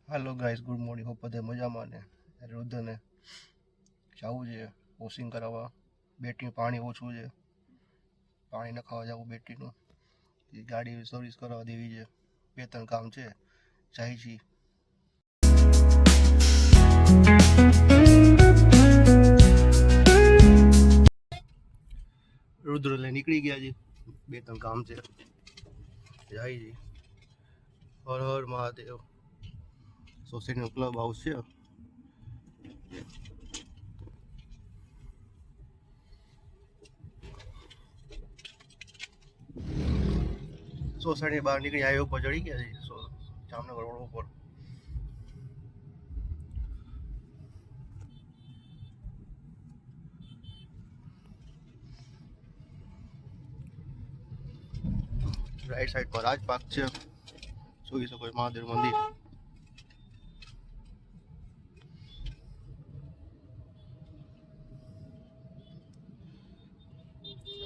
હાલો guys, good morning. Hope બધા મજામાં ને. રુદ્રને જવું છે વોશિંગ કરાવવા. બેટરી પાણી ઓછું છે, પાણી નખાવા જવું બેટરીનું. ગાડી સર્વિસ કરાવવા દેવી છે. 2-3 કામ છે, જાય છે. રુદ્ર લઈને નીકળી ગયા છે. 2-3 કામ છે, જાય છે. હર હર મહાદેવ. સોસાયટીનો ક્લબ હાઉસ છે. સોસાયટી બહાર નીકળી હાઈવે ઉપર ચડી ગયા છે, જામનગર રોડ ઉપર. રાઈટ સાઈડ પર રાજપાક છે, જોઈ શકો મહાદેવ મંદિર.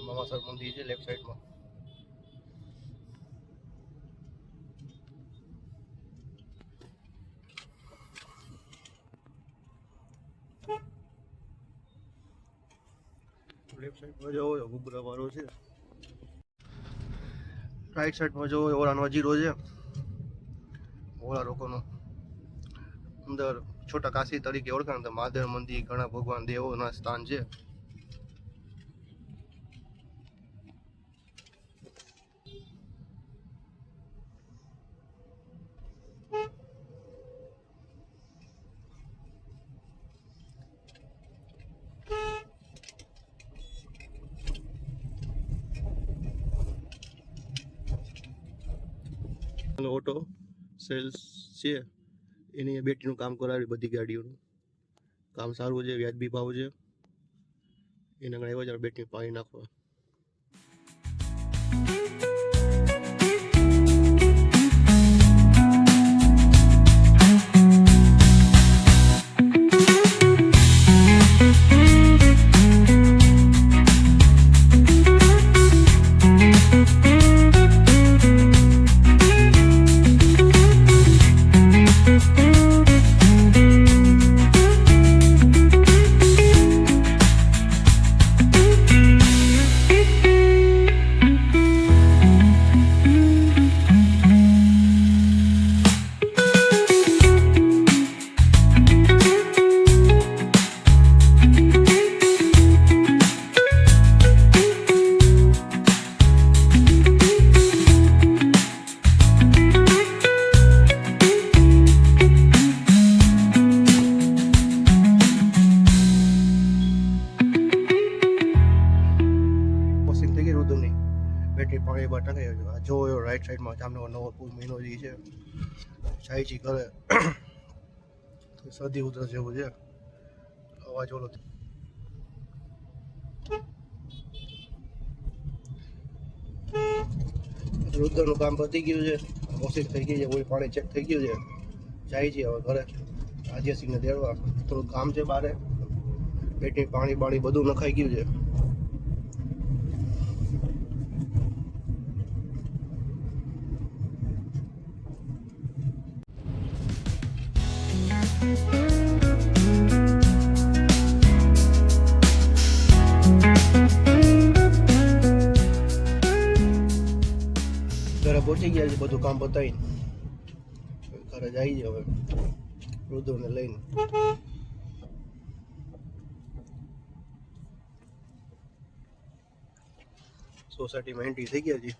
મામાસર મંદિર છે લેફ્ટ સાઈડમાં. લેફ્ટ સાઈડમાં જવો ગુબરા વાળો છે. રાઈટ સાઈડમાં જવો ઓરાનો જીરો છે. ઓરા લોકોનો અંદર છોટા કાશી તરીકે ઓળખાણ મહાદેવ મંદિર, ઘણા ભગવાન દેવોના સ્થાન છે. ઓટો સેલ્સ છે, એની બેટરીનું કામ કરાવી. બધી ગાડીઓનું કામ સારું છે, વ્યાજબી ભાવ છે. એના ઘણા એવા જ બેટરી પાણી નાખવા. બેટરી પાણી બટકે જો રાઈટ સાઈડમાં જામનગર નવો પુલ મહિનો જે છે, જાય છે ઘરે. શરદી ઉધરસ જેવું છે, અવાજ ઓલો. રુદ્રનું કામ પતી ગયું છે, વોશિંગ થઈ ગઈ છે, કોઈ પાણી ચેક થઈ ગયું છે, જાય છે હવે ઘરે રાજ્યસિંહને દેડવા. થોડું કામ છે બારે, બેટરી પાણી બધું નખાઈ ગયું છે. ઘરે પહોંચી ગયા છે, બધું કામ પતાવીને ઘરે જાય છે હવે રુદ્રને લઈને. સોસાયટીમાં એન્ટ્રી થઈ ગયા છે.